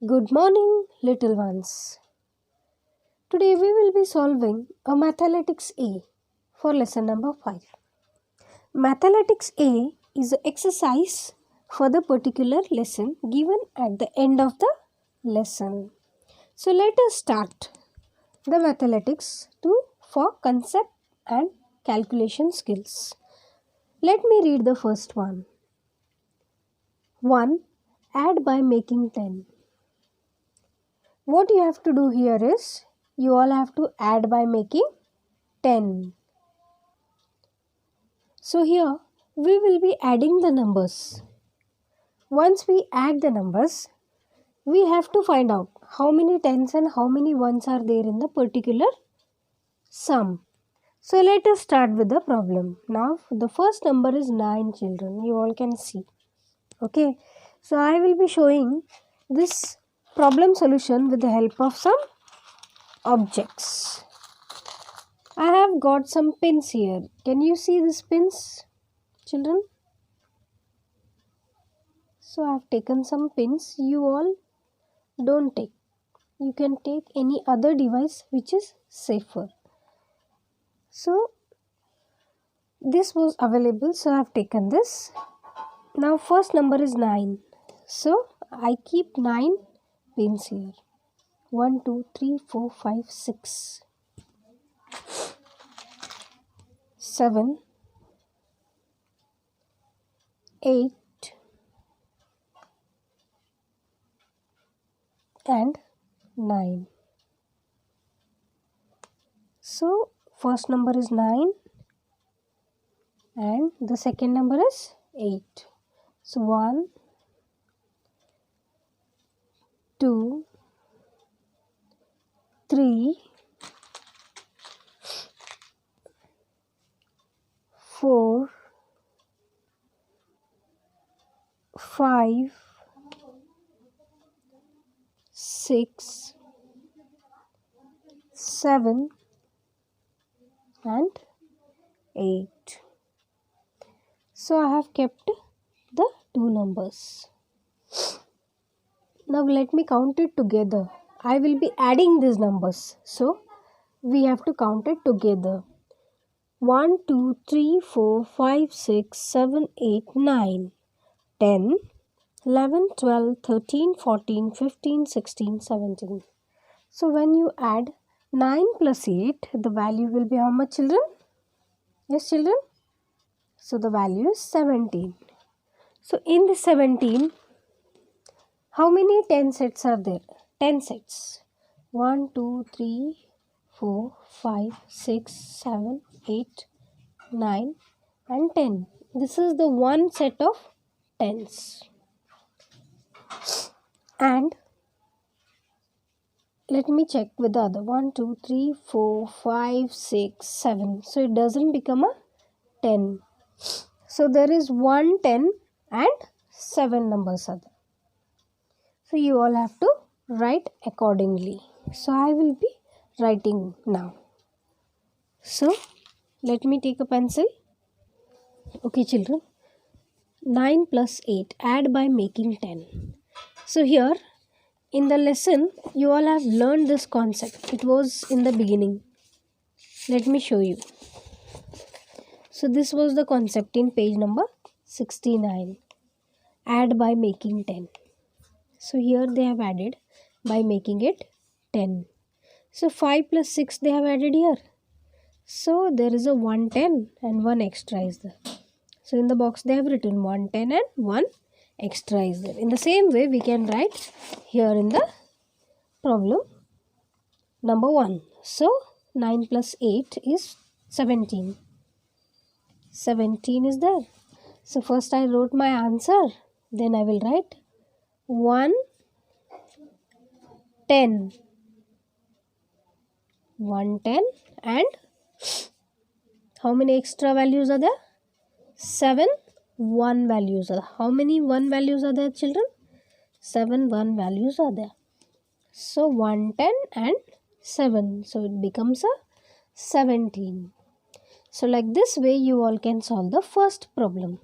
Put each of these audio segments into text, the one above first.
Good morning, little ones. Today we will be solving a Mathematics A for lesson number 5. Mathematics A is an exercise for the particular lesson given at the end of the lesson. So let us start the mathematics for concept and calculation skills. Let me read the first one. 1. Add by making 10. What you have to do here is, you all have to add by making 10. So here, we will be adding the numbers. Once we add the numbers, we have to find out how many tens and how many ones are there in the particular sum. So let us start with the problem. Now, the first number is 9 children. You all can see. Okay. So I will be showing this problem solution with the help of some objects. I have got some pins here. Can you see these pins, children? So I have taken some pins. You all don't take. You can take any other device which is safer. So this was available, so I have taken this. Now first number is 9. So I keep 9 pins here. 1, 2, 3, 4, 5, 6, 7, 8 and 9. So first number is 9 and the second number is 8. So 1, 2, 3, 4, 5, 6, 7 and 8. So I have kept the two numbers. Now let me count it together. I will be adding these numbers. So we have to count it together. 1, 2, 3, 4, 5, 6, 7, 8, 9, 10, 11, 12, 13, 14, 15, 16, 17. So when you add 9 plus 8, the value will be how much, children? Yes, children? So the value is 17. So in the 17, how many 10 sets are there? 10 sets. 1, 2, 3, 4, 5, 6, 7, 8, 9 and 10. This is the one set of tens. And let me check with the other. 1, 2, 3, 4, 5, 6, 7. So it doesn't become a 10. So there is 1 10 and 7 numbers are there. So you all have to write accordingly. So I will be writing now. So let me take a pencil. Okay, children. 9 plus 8. Add by making 10. So here in the lesson, you all have learned this concept. It was in the beginning. Let me show you. So this was the concept in page number 69. Add by making 10. So here they have added by making it 10. So 5 plus 6 they have added here. So there is a 110 and 1 extra is there. So in the box they have written 110 and 1 extra is there. In the same way we can write here in the problem number 1. So 9 plus 8 is 17. 17 is there. So first I wrote my answer. Then I will write 1 10. 1 10 and how many extra values are there? 7 1 values are there. How many 1 values are there, children? 7 1 values are there. So 110 and 7. So it becomes a 17. So like this way you all can solve the first problem.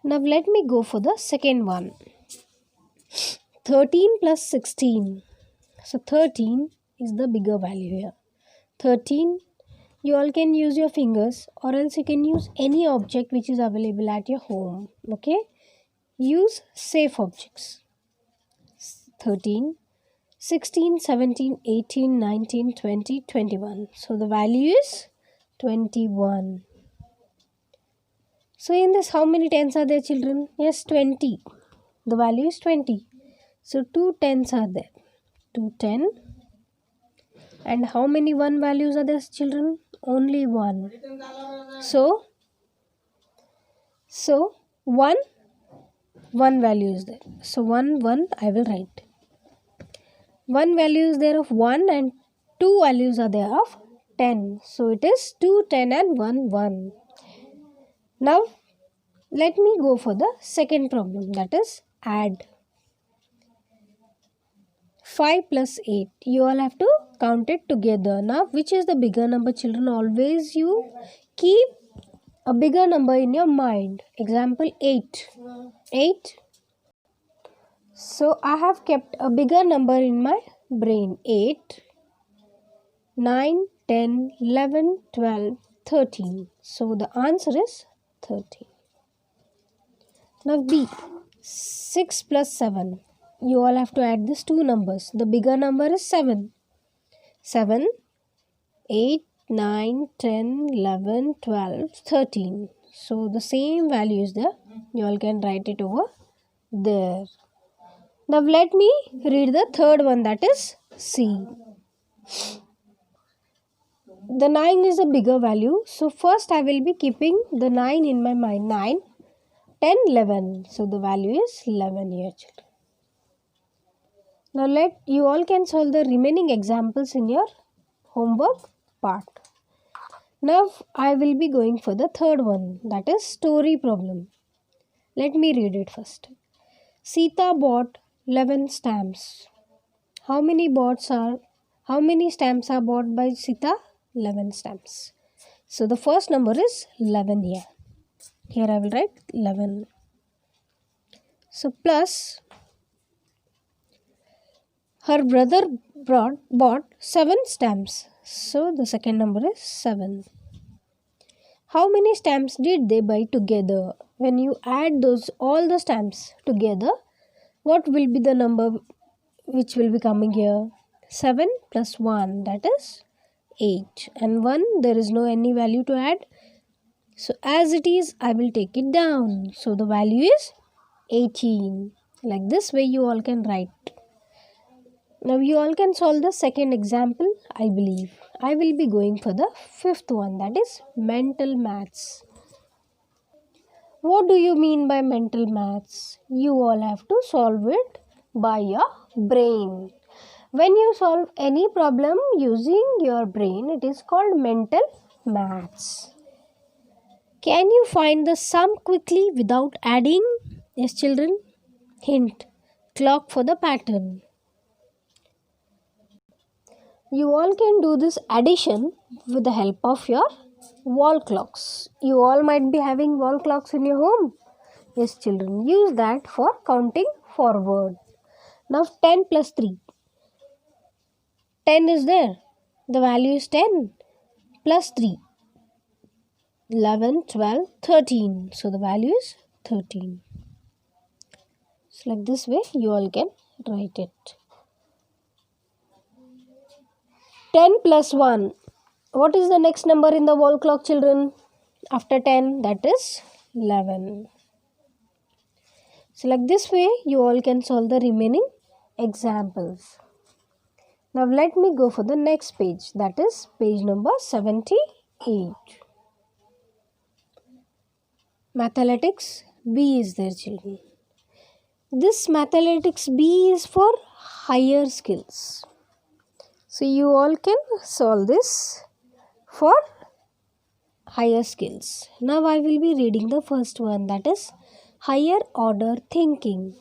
Now let me go for the second one. 13 plus 16. So 13 is the bigger value here. 13, you all can use your fingers, or else you can use any object which is available at your home. Okay, use safe objects. 13, 16, 17, 18, 19, 20, 21. So the value is 21. So in this, how many tens are there, children? Yes, 20. The value is 20. So 2 tens are there. 2 10. And how many 1 values are there, children? Only 1. So 1 value is there. So 1 I will write. 1 value is there of 1 and 2 values are there of 10. So it is 2 10 and 1 1. Now let me go for the second problem, that is add. 5 plus 8. You all have to count it together. Now, which is the bigger number, children? Always you keep a bigger number in your mind. Example 8. 8. So, I have kept a bigger number in my brain. 8, 9, 10, 11, 12, 13. So, the answer is 13. Now, B. 6 plus 7. You all have to add these two numbers. The bigger number is 7. 7, 8, 9, 10, 11, 12, 13. So the same value is there. You all can write it over there. Now let me read the third one, that is C. The 9 is a bigger value. So first I will be keeping the 9 in my mind. 9, 10, 11. So the value is 11 here, children. Now you all can solve the remaining examples in your homework part. Now I will be going for the third one, that is story problem. Let me read it first. Sita bought 11 stamps. How many stamps are bought by Sita? 11 stamps. So the first number is 11 here. Here I will write 11. So plus her brother bought 7 stamps. So the second number is 7. How many stamps did they buy together? When you add all the stamps together, what will be the number which will be coming here? 7 plus 1, that is 8. And 1, there is no any value to add. So as it is, I will take it down. So the value is 18. Like this way you all can write. Now you all can solve the second example, I believe. I will be going for the fifth one, that is mental maths. What do you mean by mental maths? You all have to solve it by your brain. When you solve any problem using your brain, it is called mental maths. Can you find the sum quickly without adding? Yes, children. Hint: clock for the pattern. You all can do this addition with the help of your wall clocks. You all might be having wall clocks in your home. Yes, children, use that for counting forward. Now 10 plus 3. 10 is there. The value is 10 plus 3. 11, 12, 13. So the value is 13. So like this way you all can write it. 10 plus 1. What is the next number in the wall clock, children? After 10, that is 11. So like this way you all can solve the remaining examples. Now let me go for the next page, that is page number 78. Mathematics B is there, children. This mathematics B is for higher skills. So you all can solve this for higher skills. Now I will be reading the first one, that is higher order thinking.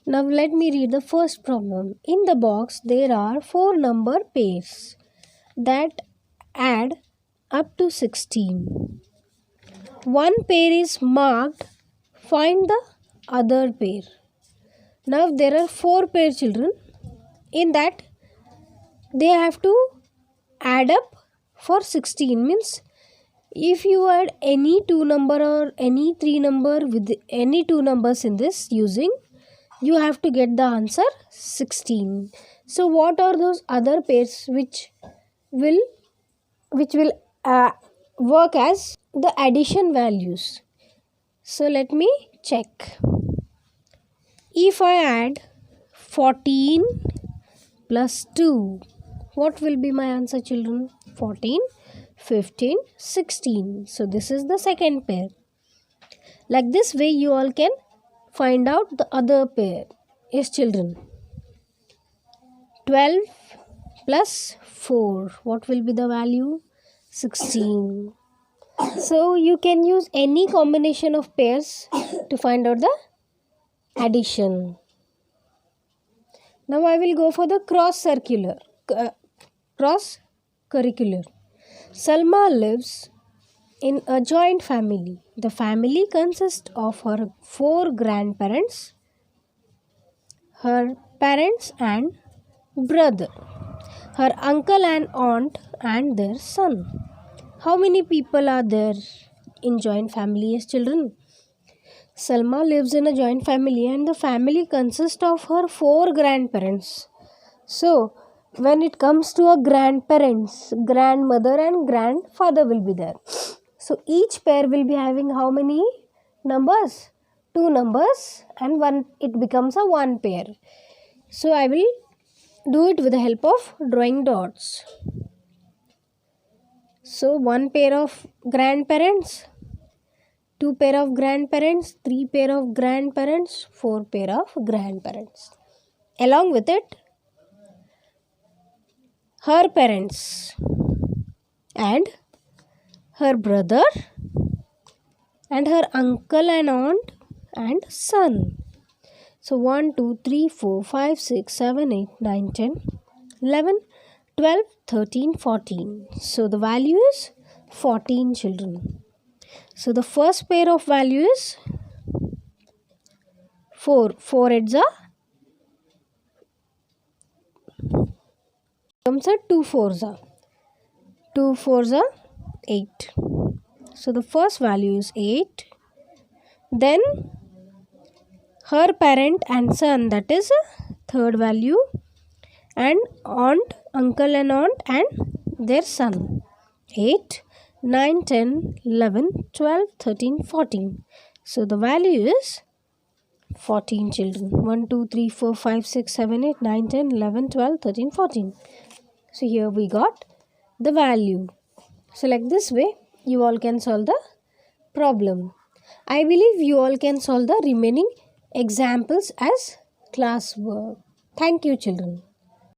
Now let me read the first problem. In the box there are 4 number pairs that add up to 16. One pair is marked. Find the other pair. Now there are 4 pair children. In that they have to add up for 16. Means if you add any 2 number or any 3 number with any 2 numbers in this using, you have to get the answer 16. So what are those other pairs which will work as the addition values? So let me check. If I add 14 plus 2, what will be my answer, children? 14, 15, 16. So this is the second pair. Like this way you all can find out the other pair. Yes, children. 12 plus 4, what will be the value? 16. So you can use any combination of pairs to find out the addition. Now I will go for the cross curricular. Salma lives in a joint family. The family consists of her 4 grandparents, her parents and brother, her uncle and aunt and their son. How many people are there in joint family as children? Salma lives in a joint family and the family consists of her 4 grandparents. So, when it comes to a grandparents, grandmother and grandfather will be there. So, each pair will be having how many numbers? 2 numbers, and it becomes a 1 pair. So, I will do it with the help of drawing dots. So, 1 pair of grandparents, 2 pair of grandparents, 3 pair of grandparents, 4 pair of grandparents. Along with it, her parents and her brother and her uncle and aunt and son. So 1, 2, 3, 4, 5, 6, 7, 8, 9, 10, 11, 12, 13, 14. So the value is 14, children. So the first pair of value is 4. 4 heads are comes at 2 fours are 2 fours are 8. So the first value is 8. Then her parent and son, that is third value, and aunt, uncle and aunt and their son. 8, 9, 10, 11, 12, 13, 14. So the value is 14, children. 1, 2, 3, 4, 5, 6, 7, 8, 9, 10, 11, 12, 13, 14. So here we got the value. So like this way you all can solve the problem. I believe you all can solve the remaining examples as classwork. Thank you, children.